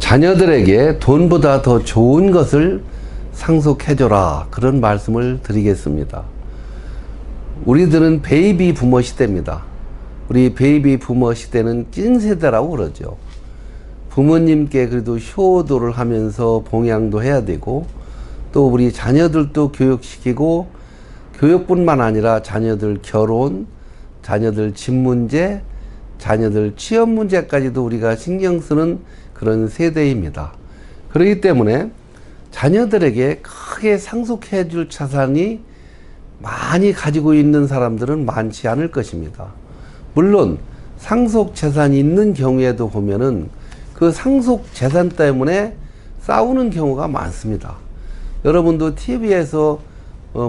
자녀들에게 돈보다 더 좋은 것을 상속해줘라, 그런 말씀을 드리겠습니다. 우리들은 베이비 부머 시대입니다. 우리 베이비 부머 시대는 찐 세대라고 그러죠. 부모님께 그래도 효도를 하면서 봉양도 해야 되고, 또 우리 자녀들도 교육시키고, 교육뿐만 아니라 자녀들 결혼, 자녀들 집 문제, 자녀들 취업 문제까지도 우리가 신경 쓰는 그런 세대입니다. 그렇기 때문에 자녀들에게 크게 상속해 줄 자산이 많이 가지고 있는 사람들은 많지 않을 것입니다. 물론 상속 재산이 있는 경우에도 보면은 그 상속 재산 때문에 싸우는 경우가 많습니다. 여러분도 TV에서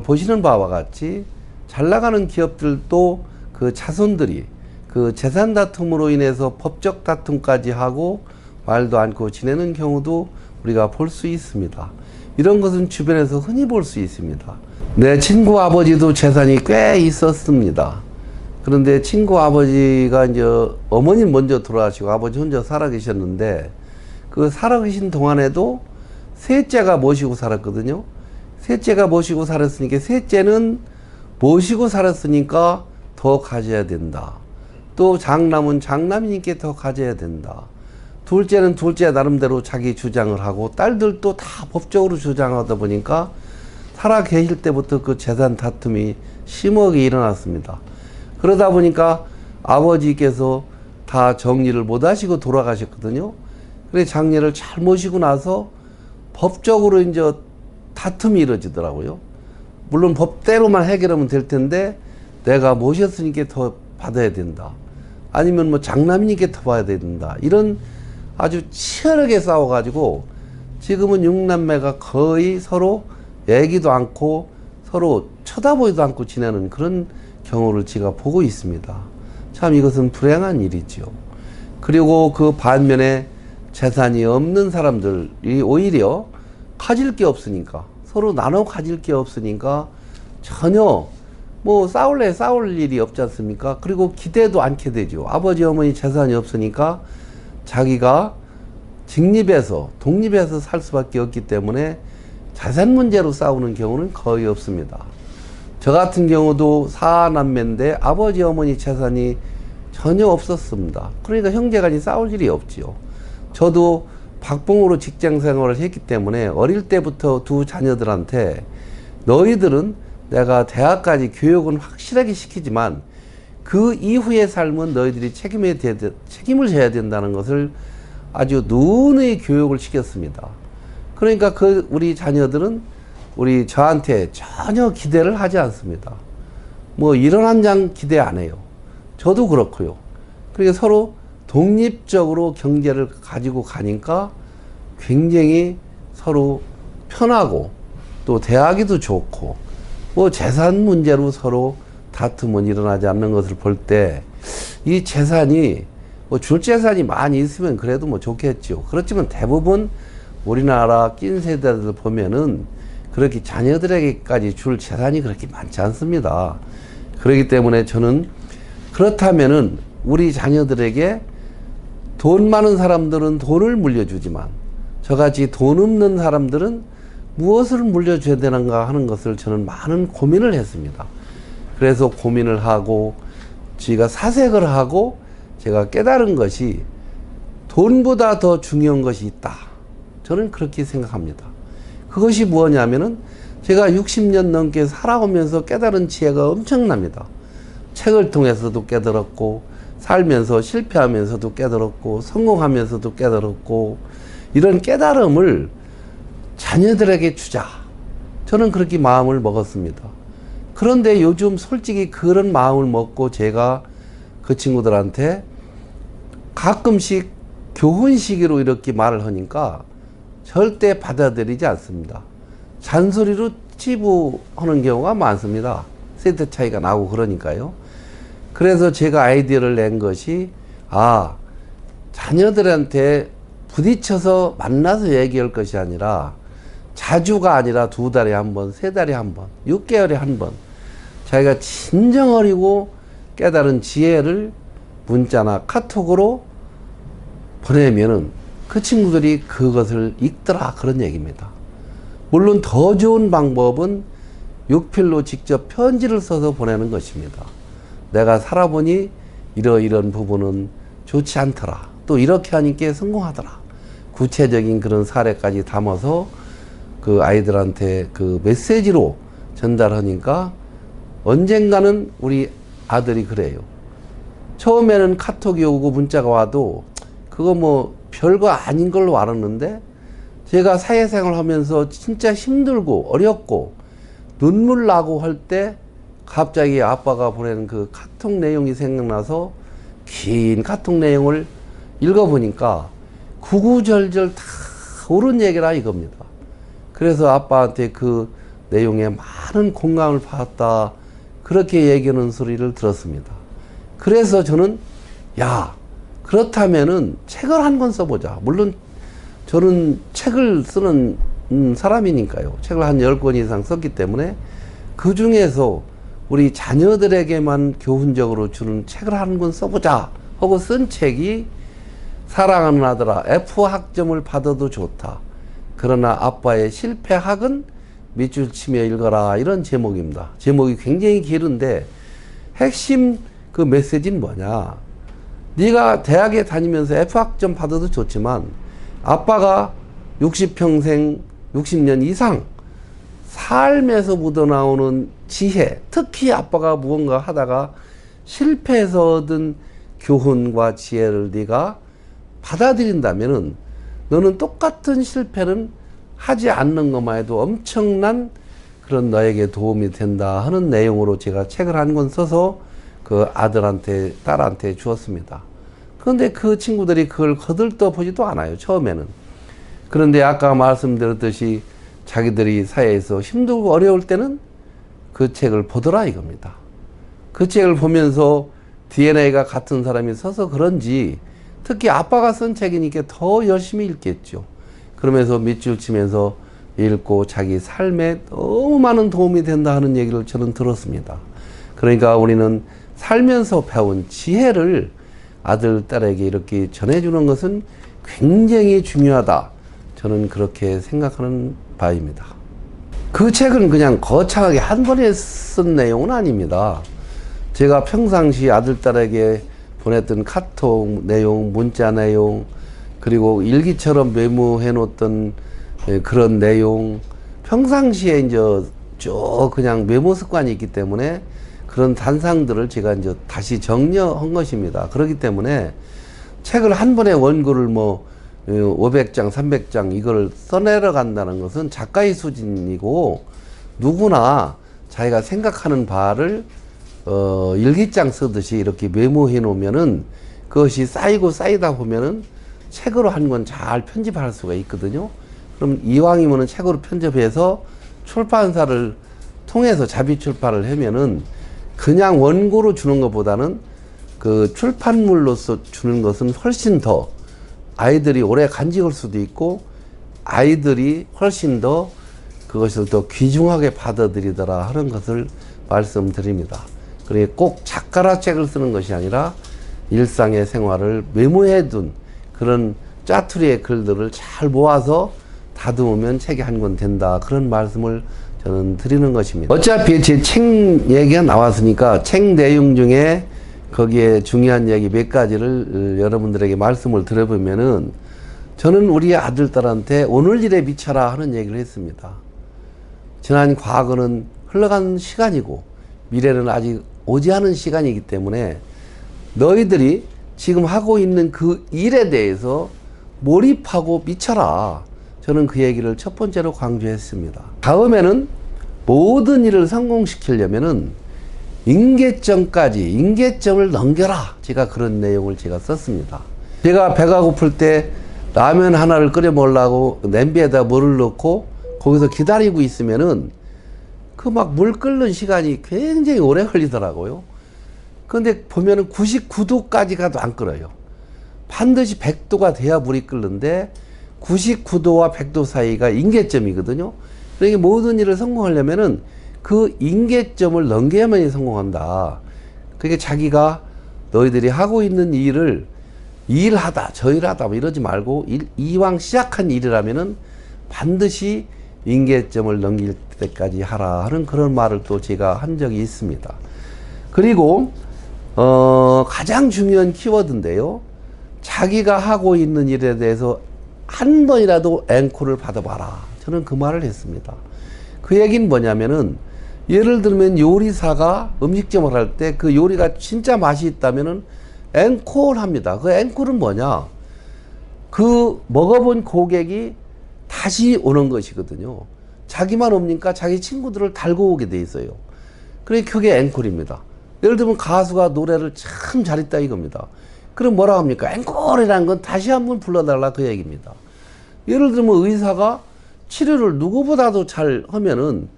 보시는 바와 같이 잘 나가는 기업들도 그 자손들이 그 재산 다툼으로 인해서 법적 다툼까지 하고 말도 않고 지내는 경우도 우리가 볼 수 있습니다. 이런 것은 주변에서 흔히 볼 수 있습니다. 내 친구 아버지도 재산이 꽤 있었습니다. 그런데 친구 아버지가 이제 어머니 먼저 돌아가시고 아버지 혼자 살아 계셨는데, 그 살아 계신 동안에도 셋째가 모시고 살았거든요. 셋째가 모시고 살았으니까 셋째는 모시고 살았으니까 더 가져야 된다. 또 장남은 장남이니까 더 가져야 된다. 둘째는 둘째 나름대로 자기 주장을 하고, 딸들도 다 법적으로 주장하다 보니까 살아 계실 때부터 그 재산 다툼이 심하게 일어났습니다. 그러다 보니까 아버지께서 다 정리를 못 하시고 돌아가셨거든요. 그래 장례를 잘 모시고 나서 법적으로 이제 다툼이 이루어지더라고요. 물론 법대로만 해결하면 될 텐데, 내가 모셨으니까 더 받아야 된다. 아니면 뭐 장남이니까 더 받아야 된다. 이런 아주 치열하게 싸워가지고 지금은 6남매가 거의 서로 애기도 않고 서로 쳐다보지도 않고 지내는 그런 경우를 제가 보고 있습니다. 참 이것은 불행한 일이죠. 그리고 그 반면에 재산이 없는 사람들이 오히려 가질 게 없으니까, 서로 나눠 가질 게 없으니까 전혀 뭐 싸울 일이 없지 않습니까? 그리고 기대도 않게 되죠. 아버지 어머니 재산이 없으니까 자기가 독립해서 살 수밖에 없기 때문에 재산 문제로 싸우는 경우는 거의 없습니다. 저 같은 경우도 4남매인데 아버지 어머니 재산이 전혀 없었습니다. 그러니까 형제간이 싸울 일이 없지요. 저도 박봉으로 직장 생활을 했기 때문에 어릴 때부터 두 자녀들한테 너희들은 내가 대학까지 교육은 확실하게 시키지만 그 이후의 삶은 너희들이 책임을 져야 된다는 것을 아주 누누이 교육을 시켰습니다. 그러니까 우리 자녀들은 저한테 전혀 기대를 하지 않습니다. 뭐 이런 한 장 기대 안 해요. 저도 그렇고요. 그러니까 서로 독립적으로 경제를 가지고 가니까 굉장히 서로 편하고 또 대하기도 좋고, 뭐 재산 문제로 서로 다툼은 일어나지 않는 것을 볼 때 이 재산이 뭐 줄 재산이 많이 있으면 그래도 뭐 좋겠죠. 그렇지만 대부분 우리나라 낀 세대들 보면은 그렇게 자녀들에게까지 줄 재산이 그렇게 많지 않습니다. 그렇기 때문에 저는 그렇다면은 우리 자녀들에게 돈 많은 사람들은 돈을 물려주지만 저같이 돈 없는 사람들은 무엇을 물려줘야 되는가 하는 것을 저는 많은 고민을 했습니다. 그래서 고민을 하고 제가 사색을 하고 제가 깨달은 것이 돈보다 더 중요한 것이 있다. 저는 그렇게 생각합니다. 그것이 무엇이냐면은 제가 60년 넘게 살아오면서 깨달은 지혜가 엄청납니다. 책을 통해서도 깨달았고, 살면서 실패하면서도 깨달았고, 성공하면서도 깨달았고, 이런 깨달음을 자녀들에게 주자. 저는 그렇게 마음을 먹었습니다. 그런데 요즘 솔직히 그런 마음을 먹고 제가 그 친구들한테 가끔씩 교훈식으로 이렇게 말을 하니까 절대 받아들이지 않습니다. 잔소리로 치부하는 경우가 많습니다. 세대 차이가 나고 그러니까요. 그래서 제가 아이디어를 낸 것이, 자녀들한테 부딪혀서 만나서 얘기할 것이 아니라 자주가 아니라 2달에 한 번, 3달에 한 번, 6개월에 한 번 자기가 진정 어리고 깨달은 지혜를 문자나 카톡으로 보내면은 그 친구들이 그것을 읽더라, 그런 얘기입니다. 물론 더 좋은 방법은 육필로 직접 편지를 써서 보내는 것입니다. 내가 살아보니 이런 부분은 좋지 않더라, 또 이렇게 하니까 성공하더라, 구체적인 그런 사례까지 담아서 그 아이들한테 그 메시지로 전달하니까 언젠가는 우리 아들이 그래요. 처음에는 카톡이 오고 문자가 와도 그거 뭐 별거 아닌 걸로 알았는데, 제가 사회생활 하면서 진짜 힘들고 어렵고 눈물 나고 할 때 갑자기 아빠가 보내는 그 카톡 내용이 생각나서 긴 카톡 내용을 읽어보니까 구구절절 다 옳은 얘기라 이겁니다. 그래서 아빠한테 그 내용에 많은 공감을 받았다, 그렇게 얘기하는 소리를 들었습니다. 그래서 저는 그렇다면은 책을 한 권 써보자. 물론 저는 책을 쓰는 사람이니까요. 책을 한 10권 이상 썼기 때문에 그 중에서 우리 자녀들에게만 교훈적으로 주는 책을 한 권 써보자 하고 쓴 책이 사랑하는 아들아, F학점을 받아도 좋다, 그러나 아빠의 실패학은 밑줄 치며 읽어라, 이런 제목입니다. 제목이 굉장히 길은데 핵심 그 메시지는 뭐냐, 네가 대학에 다니면서 F학점 받아도 좋지만 아빠가 60평생 60년 이상 삶에서 묻어나오는 지혜, 특히 아빠가 무언가 하다가 실패해서 얻은 교훈과 지혜를 네가 받아들인다면은 너는 똑같은 실패는 하지 않는 것만 해도 엄청난 그런 너에게 도움이 된다 하는 내용으로 제가 책을 한 권 써서 그 아들한테, 딸한테 주었습니다. 그런데 그 친구들이 그걸 거들떠 보지도 않아요, 처음에는. 그런데 아까 말씀드렸듯이 자기들이 사회에서 힘들고 어려울 때는 그 책을 보더라 이겁니다. 그 책을 보면서 DNA가 같은 사람이 써서 그런지 특히 아빠가 쓴 책이니까 더 열심히 읽겠죠. 그러면서 밑줄 치면서 읽고 자기 삶에 너무 많은 도움이 된다 하는 얘기를 저는 들었습니다. 그러니까 우리는 살면서 배운 지혜를 아들, 딸에게 이렇게 전해주는 것은 굉장히 중요하다, 저는 그렇게 생각하는 바입니다. 그 책은 그냥 거창하게 한 번에 쓴 내용은 아닙니다. 제가 평상시 아들, 딸에게 보냈던 카톡 내용, 문자 내용, 그리고 일기처럼 메모해 놓았던 그런 내용, 평상시에 이제 쭉 그냥 메모 습관이 있기 때문에 그런 단상들을 제가 이제 다시 정리한 것입니다. 그렇기 때문에 책을 한 번에 원고를 500장, 300장 이걸 써내려 간다는 것은 작가의 수준이고, 누구나 자기가 생각하는 바를 일기장 쓰듯이 이렇게 메모해 놓으면은 그것이 쌓이고 쌓이다 보면은 책으로 한 권 잘 편집할 수가 있거든요. 그럼 이왕이면은 책으로 편집해서 출판사를 통해서 자비 출판을 하면은 그냥 원고로 주는 것보다는 그 출판물로서 주는 것은 훨씬 더 아이들이 오래 간직할 수도 있고, 아이들이 훨씬 더 그것을 더 귀중하게 받아들이더라 하는 것을 말씀드립니다. 그러니까 꼭 작가라 책을 쓰는 것이 아니라 일상의 생활을 메모해 둔 그런 짜투리의 글들을 잘 모아서 다듬으면 책이 한 권 된다, 그런 말씀을 저는 드리는 것입니다. 어차피 제 책 얘기가 나왔으니까 책 내용 중에 거기에 중요한 얘기 몇 가지를 여러분들에게 말씀을 드려보면은, 저는 우리 아들, 딸한테 오늘 일에 미쳐라 하는 얘기를 했습니다. 지난 과거는 흘러간 시간이고 미래는 아직 오지 않은 시간이기 때문에 너희들이 지금 하고 있는 그 일에 대해서 몰입하고 미쳐라, 저는 그 얘기를 첫 번째로 강조했습니다. 다음에는 모든 일을 성공시키려면은 임계점을 넘겨라, 제가 그런 내용을 제가 썼습니다. 제가 배가 고플 때 라면 하나를 끓여 먹으려고 냄비에다 물을 넣고 거기서 기다리고 있으면은 그 막 물 끓는 시간이 굉장히 오래 걸리더라고요. 그런데 보면은 99도까지 가도 안 끓어요. 반드시 100도가 돼야 물이 끓는데 99도와 100도 사이가 임계점이거든요. 그러니까 모든 일을 성공하려면은 그 임계점을 넘겨야만이 성공한다. 그게 자기가 너희들이 하고 있는 일을 일하다 저 일하다 뭐 이러지 말고 이왕 시작한 일이라면은 반드시 임계점을 넘길 때까지 하라 하는 그런 말을 또 제가 한 적이 있습니다. 그리고 가장 중요한 키워드인데요. 자기가 하고 있는 일에 대해서 한 번이라도 앵콜을 받아봐라. 저는 그 말을 했습니다. 그 얘기는 뭐냐면은 예를 들면 요리사가 음식점을 할 때 그 요리가 진짜 맛이 있다면은 앵콜 합니다. 그 앵콜은 뭐냐? 그 먹어본 고객이 다시 오는 것이거든요. 자기만 옵니까? 자기 친구들을 달고 오게 돼 있어요. 그러니까 그게 앵콜입니다. 예를 들면 가수가 노래를 참 잘했다 이겁니다. 그럼 뭐라 합니까? 앵콜이라는 건 다시 한번 불러달라 그 얘기입니다. 예를 들면 의사가 치료를 누구보다도 잘 하면은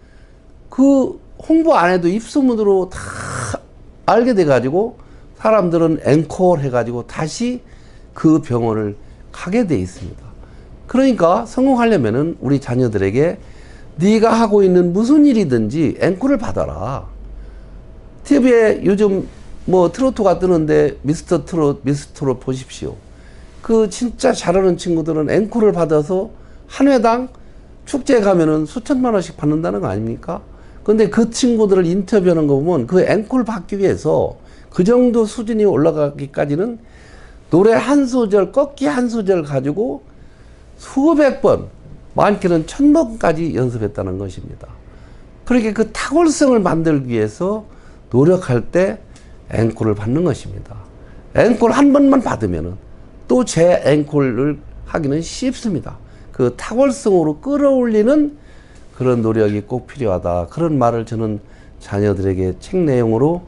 그 홍보 안 해도 입소문으로 다 알게 돼가지고 사람들은 앵콜 해가지고 다시 그 병원을 가게 돼 있습니다. 그러니까 성공하려면은 우리 자녀들에게 네가 하고 있는 무슨 일이든지 앵콜을 받아라. TV에 요즘 뭐 트로트가 뜨는데 미스터 트롯 보십시오. 그 진짜 잘하는 친구들은 앵콜을 받아서 한 회당 축제에 가면은 수천만 원씩 받는다는 거 아닙니까? 근데 그 친구들을 인터뷰하는 거 보면 그 앵콜 받기 위해서 그 정도 수준이 올라가기까지는 노래 한 소절, 꺾기 한 소절 가지고 수백 번, 많게는 1000번까지 연습했다는 것입니다. 그렇게 그 탁월성을 만들기 위해서 노력할 때 앵콜을 받는 것입니다. 앵콜 한 번만 받으면은 또 제 앵콜을 하기는 쉽습니다. 그 탁월성으로 끌어올리는 그런 노력이 꼭 필요하다. 그런 말을 저는 자녀들에게 책 내용으로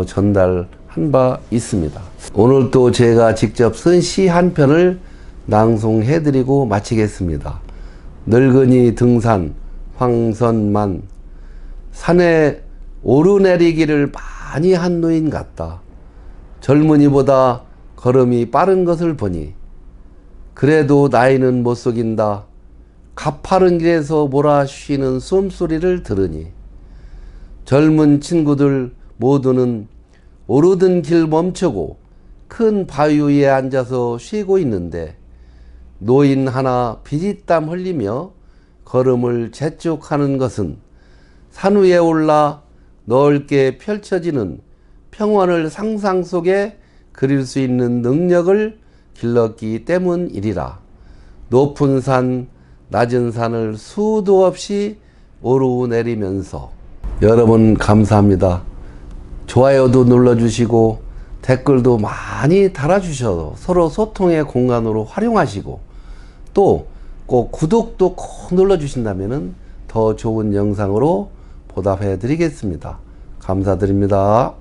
전달한 바 있습니다. 오늘 또 제가 직접 쓴 시 한 편을 낭송해드리고 마치겠습니다. 늙은이 등산 황선만 산에 오르내리기를 많이 한 노인 같다. 젊은이보다 걸음이 빠른 것을 보니 그래도 나이는 못 속인다. 가파른 길에서 몰아쉬는 숨소리를 들으니 젊은 친구들 모두는 오르던 길 멈추고 큰 바위 위에 앉아서 쉬고 있는데 노인 하나 비릿땀 흘리며 걸음을 재촉하는 것은 산 위에 올라 넓게 펼쳐지는 평원을 상상 속에 그릴 수 있는 능력을 길렀기 때문이리라. 높은 산, 낮은 산을 수도 없이 오르내리면서. 여러분 감사합니다. 좋아요도 눌러주시고 댓글도 많이 달아주셔서 서로 소통의 공간으로 활용하시고 또 꼭 구독도 꼭 눌러주신다면 더 좋은 영상으로 보답해 드리겠습니다. 감사드립니다.